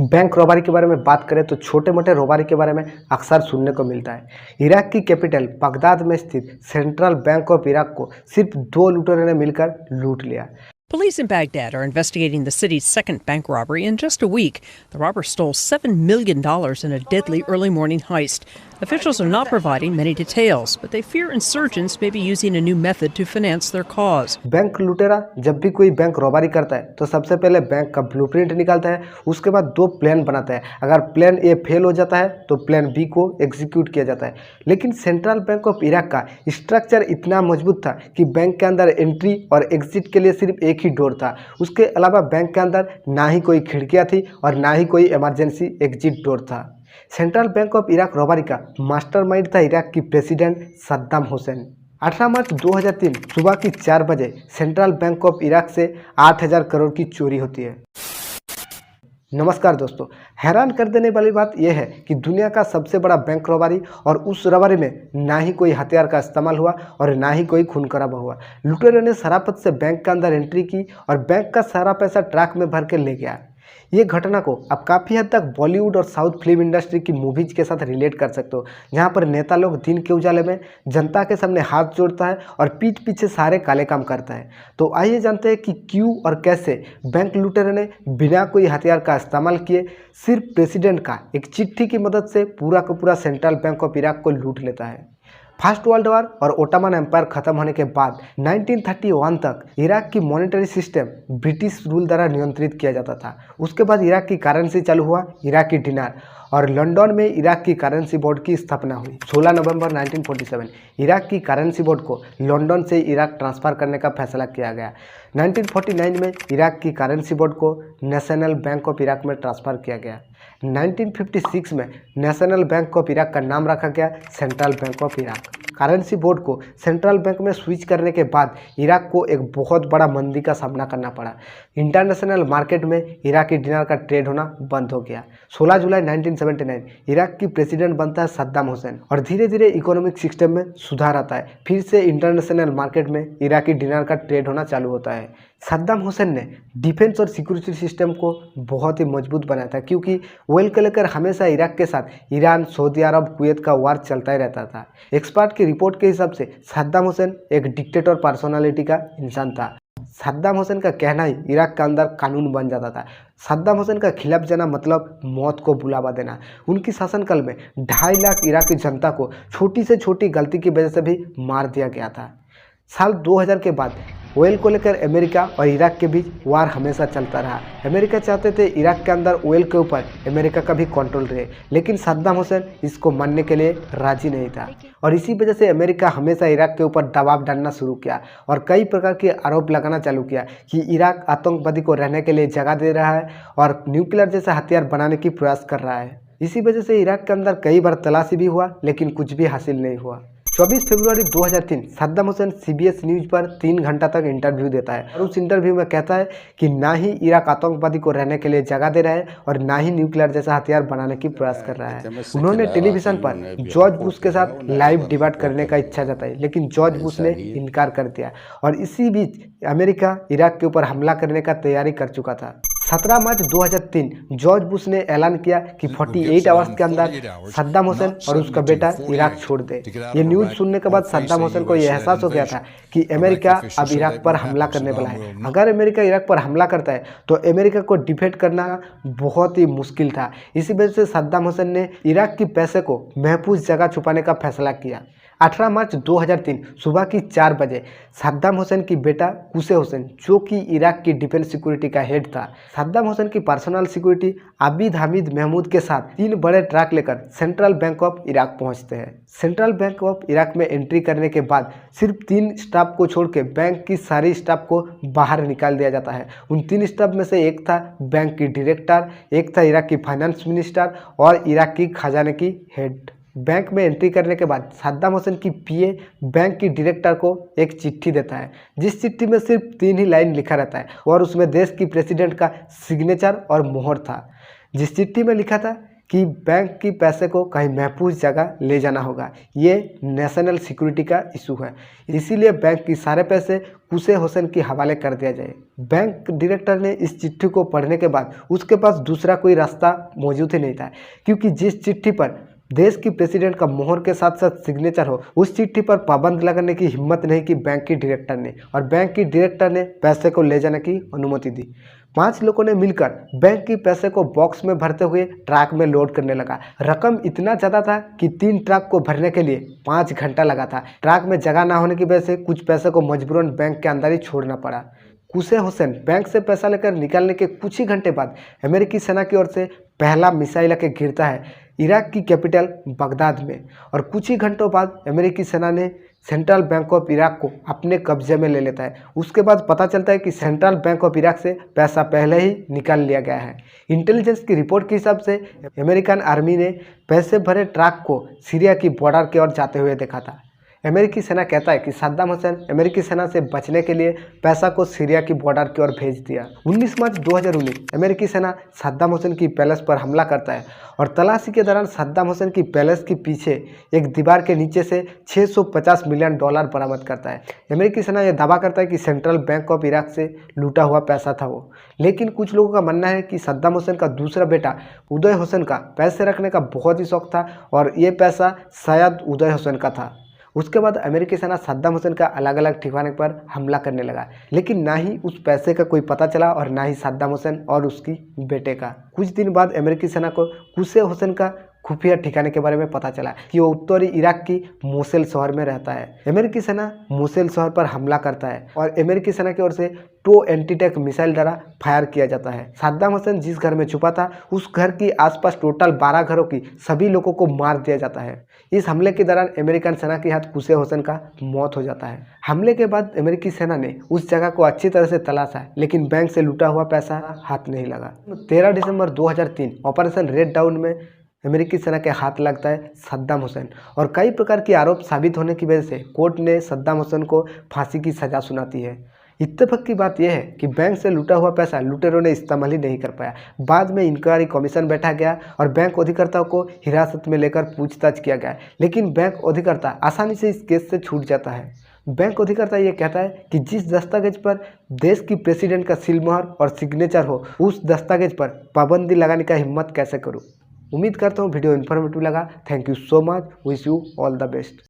Bank robbery के बारे में बात करें तो छोटे मोटे रॉबरी के बारे में अक्सर सुनने को मिलता है। इराक की कैपिटल बगदाद में स्थित सेंट्रल बैंक ऑफ इराक को सिर्फ 2 लुटेरों ने मिलकर लूट लिया। Police in Baghdad are investigating the city's second bank robbery in just a week. The robbers stole $7 million in a deadly early morning heist. Officials are not providing many details, but they fear insurgents may be using a new method to finance their cause. Bank लुटेरा जब भी कोई bank robbery करता है तो सबसे पहले bank का ब्लूप्रिंट निकालता है, उसके बाद 2 प्लान बनाता है। अगर प्लान ए फेल हो जाता है तो प्लान बी को एग्जीक्यूट किया जाता है। लेकिन सेंट्रल बैंक ऑफ इराक का स्ट्रक्चर इतना मजबूत था कि बैंक के अंदर एंट्री और एग्जिट के लिए सिर्फ एक ही डोर था। उसके अलावा बैंक के अंदर ना ही कोई खिड़कियां थी और ना ही कोई इमरजेंसी एग्जिट डोर था। Central bank of Iraq robbery का मास्टरमाइंड था इराक की प्रेसिडेंट सद्दाम हुसैन। 18 मार्च 2003 सुबह की 4 बजे सेंट्रल बैंक ऑफ इराक से 8,000 करोड़ की चोरी होती है। नमस्कार दोस्तों, हैरान कर देने वाली बात यह है कि दुनिया का सबसे बड़ा बैंक रॉबरी और उस रॉबरी में ना ही कोई हथियार का इस्तेमाल हुआ और ना ही कोई खून खराबा हुआ। लुटेरों ने शराफत से बैंक के अंदर एंट्री की और बैंक का सारा पैसा ट्रक में भर के ले गया। ये घटना को आप काफ़ी हद तक बॉलीवुड और साउथ फिल्म इंडस्ट्री की मूवीज के साथ रिलेट कर सकते हो, जहाँ पर नेता लोग दिन के उजाले में जनता के सामने हाथ जोड़ता है और पीठ पीछे सारे काले काम करता है। तो आइए जानते हैं कि क्यों और कैसे बैंक लुटेरों ने बिना कोई हथियार का इस्तेमाल किए सिर्फ प्रेसिडेंट का एक चिट्ठी की मदद से पूरा का पूरा सेंट्रल बैंक ऑफ इराक को लूट लेता है। फर्स्ट वर्ल्ड वॉर और ओटोमन एम्पायर खत्म होने के बाद 1931 तक इराक की मॉनेटरी सिस्टम ब्रिटिश रूल द्वारा नियंत्रित किया जाता था। उसके बाद इराक की करेंसी चालू हुआ, इराकी दिनार, और लंदन में इराक की करेंसी बोर्ड की स्थापना हुई। 16 नवंबर 1947 इराक की करेंसी बोर्ड को लंदन से इराक ट्रांसफ़र करने का फैसला किया गया। 1949 में इराक की करेंसी बोर्ड को नेशनल बैंक ऑफ इराक में ट्रांसफ़र किया गया। 1956 में नेशनल बैंक ऑफ इराक का नाम रखा गया central bank of Iraq. Currency board को सेंट्रल बैंक में स्विच करने के बाद इराक को एक बहुत बड़ा मंदी का सामना करना पड़ा। इंटरनेशनल मार्केट में इराकी दिनार का ट्रेड होना बंद हो गया। 16 जुलाई 1979 इराक की प्रेसिडेंट बनता है सद्दाम हुसैन और धीरे धीरे इकोनॉमिक सिस्टम में सुधार आता है। फिर से इंटरनेशनल मार्केट में इराकी दिनार का ट्रेड होना चालू होता है। सद्दाम हुसैन ने डिफेंस और सिक्योरिटी सिस्टम को बहुत ही मजबूत बनाया था, क्योंकि ऑयल को लेकर हमेशा इराक के साथ ईरान, सऊदी अरब, कुवैत का वार चलता ही रहता था। एक्सपर्ट की रिपोर्ट के हिसाब से सद्दाम हुसैन एक डिक्टेटर पर्सनालिटी का इंसान था। सद्दाम हुसैन का कहना ही इराक के अंदर कानून बन जाता था। सद्दाम हुसैन का खिलाफ जाना मतलब मौत को बुलावा देना। उनकी शासनकाल में 2.5 लाख इराकी जनता को छोटी से छोटी गलती की वजह से भी मार दिया गया था। साल 2000 के बाद ऑयल को लेकर अमेरिका और इराक के बीच वार हमेशा चलता रहा। अमेरिका चाहते थे इराक के अंदर ऑयल के ऊपर अमेरिका का भी कंट्रोल रहे, लेकिन सद्दाम हुसैन इसको मानने के लिए राजी नहीं था और इसी वजह से अमेरिका हमेशा इराक के ऊपर दबाव डालना शुरू किया और कई प्रकार के आरोप लगाना चालू किया कि इराक आतंकवादी को रहने के लिए जगह दे रहा है और न्यूक्लियर जैसा हथियार बनाने की प्रयास कर रहा है। इसी वजह से इराक के अंदर कई बार तलाशी भी हुआ, लेकिन कुछ भी हासिल नहीं हुआ। 24 फरवरी 2003 सद्दाम हुसैन CBS न्यूज़ पर 3 घंटा तक इंटरव्यू देता है और उस इंटरव्यू में कहता है कि ना ही इराक आतंकवादी को रहने के लिए जगह दे रहा है और ना ही न्यूक्लियर जैसा हथियार बनाने की प्रयास कर रहा है। उन्होंने टेलीविजन पर जॉर्ज बुश के साथ लाइव डिबेट करने का इच्छा जताई, लेकिन जॉर्ज बुश ने इनकार कर दिया और इसी बीच अमेरिका इराक के ऊपर हमला करने का तैयारी कर चुका था। 17 मार्च 2003 जॉर्ज बुश ने ऐलान किया कि 48 आवर्स के अंदर सद्दाम हुसैन और उसका बेटा इराक छोड़ दे। ये न्यूज़ सुनने के बाद सद्दाम हुसैन को यह एहसास हो गया था कि अमेरिका अब इराक पर हमला करने वाला है। अगर अमेरिका इराक पर हमला करता है तो अमेरिका को डिफेंड करना बहुत ही मुश्किल था। इसी वजह से सद्दाम हुसैन ने इराक की पैसे को महफूज जगह छुपाने का फैसला किया। 18 मार्च 2003 सुबह की 4 बजे सद्दाम हुसैन की बेटा कुसे हुसैन, जो कि इराक की डिफेंस सिक्योरिटी का हेड था, सद्दाम हुसैन की पर्सनल सिक्योरिटी आबिद हमीद महमूद के साथ 3 बड़े ट्रक लेकर सेंट्रल बैंक ऑफ इराक पहुंचते हैं। सेंट्रल बैंक ऑफ इराक में एंट्री करने के बाद सिर्फ 3 स्टाफ को छोड़ के बैंक की सारी स्टाफ को बाहर निकाल दिया जाता है। उन 3 स्टाफ में से एक था बैंक की डायरेक्टर, एक था इराक की फाइनेंस मिनिस्टर और इराक की खजाने की हेड। बैंक में एंट्री करने के बाद सद्दाम हुसैन की PA बैंक की डायरेक्टर को एक चिट्ठी देता है, जिस चिट्ठी में सिर्फ 3 ही लाइन लिखा रहता है और उसमें देश की प्रेसिडेंट का सिग्नेचर और मोहर था। जिस चिट्ठी में लिखा था कि बैंक की पैसे को कहीं महफूज जगह ले जाना होगा। ये नेशनल सिक्योरिटी का इशू है, इसीलिए बैंक की सारे पैसे कुशे हुसैन के हवाले कर दिया जाए। बैंक डायरेक्टर ने इस चिट्ठी को पढ़ने के बाद उसके पास दूसरा कोई रास्ता मौजूद ही नहीं था, क्योंकि जिस चिट्ठी पर देश की प्रेसिडेंट का मोहर के साथ साथ सिग्नेचर हो, उस चिट्ठी पर पाबंद लगाने की हिम्मत नहीं की बैंक की डायरेक्टर ने, और बैंक की डायरेक्टर ने पैसे को ले जाने की अनुमति दी। 5 लोगों ने मिलकर बैंक की पैसे को बॉक्स में भरते हुए ट्रक में लोड करने लगा। रकम इतना ज़्यादा था कि 3 ट्रक को भरने के लिए 5 घंटा लगा था। ट्रक में जगह ना होने की वजह से कुछ पैसे को मजबूरन बैंक के अंदर ही छोड़ना पड़ा। कुशे हुसैन बैंक से पैसा लेकर निकालने के कुछ ही घंटे बाद अमेरिकी सेना की ओर से पहला मिसाइल के गिरता है इराक की कैपिटल बगदाद में, और कुछ ही घंटों बाद अमेरिकी सेना ने सेंट्रल बैंक ऑफ इराक को अपने कब्जे में ले लेता है। उसके बाद पता चलता है कि सेंट्रल बैंक ऑफ इराक से पैसा पहले ही निकाल लिया गया है। इंटेलिजेंस की रिपोर्ट के हिसाब से अमेरिकन आर्मी ने पैसे भरे ट्रक को सीरिया की बॉर्डर की ओर जाते हुए देखा था। अमेरिकी सेना कहता है कि सद्दाम हुसैन अमेरिकी सेना से बचने के लिए पैसा को सीरिया की बॉर्डर की ओर भेज दिया। 19 मार्च 2019 अमेरिकी सेना सद्दाम हुसैन की पैलेस पर हमला करता है, और तलाशी के दौरान सद्दाम हुसैन की पैलेस के पीछे एक दीवार के नीचे से $650 मिलियन बरामद करता है। अमेरिकी सेना यह दावा करता है कि सेंट्रल बैंक ऑफ इराक से लूटा हुआ पैसा था वो, लेकिन कुछ लोगों का मानना है कि सद्दाम हुसैन का दूसरा बेटा उदय हुसैन का पैसे रखने का बहुत ही शौक था, और ये पैसा शायद उदय हुसैन का था। उसके बाद अमेरिकी सेना सद्दाम हुसैन का अलग अलग ठिकाने पर हमला करने लगा, लेकिन ना ही उस पैसे का कोई पता चला और ना ही सद्दाम हुसैन और उसकी बेटे का। कुछ दिन बाद अमेरिकी सेना को कुशे हुसैन का खुफिया ठिकाने के बारे में पता चला कि वो उत्तरी इराक की मोसेल शहर में रहता है। अमेरिकी सेना मोसेल शहर पर हमला करता है और अमेरिकी सेना की ओर से 2 एंटी-टैंक मिसाइल द्वारा फायर किया जाता है। सद्दाम हुसैन जिस घर में छुपा था उस घर के आसपास टोटल 12 घरों की सभी लोगों को मार दिया जाता है। इस हमले के दौरान अमेरिकन सेना के हाथ कुशे हुसैन का मौत हो जाता है। हमले के बाद अमेरिकी सेना ने उस जगह को अच्छी तरह से तलाशा, लेकिन बैंक से लूटा हुआ पैसा हाथ नहीं लगा। 13 दिसंबर 2003 ऑपरेशन रेड डाउन में अमेरिकी सेना के हाथ लगता है सद्दाम हुसैन, और कई प्रकार के आरोप साबित होने की वजह से कोर्ट ने सद्दाम हुसैन को फांसी की सजा सुनाती है। इत्तेफाक की बात यह है कि बैंक से लूटा हुआ पैसा लुटेरों ने इस्तेमाल ही नहीं कर पाया। बाद में इंक्वायरी कमीशन बैठा गया और बैंक अधिकर्ताओं को हिरासत में लेकर पूछताछ किया गया, लेकिन बैंक अधिकर्ता आसानी से इस केस से छूट जाता है। बैंक अधिकर्ता ये कहता है कि जिस दस्तावेज पर देश की प्रेसिडेंट का सीलमोहर और सिग्नेचर हो, उस दस्तावेज पर पाबंदी लगाने का हिम्मत कैसे करूं। उम्मीद करता हूँ वीडियो इन्फॉर्मेटिव लगा। Thank you so much. Wish you all the best.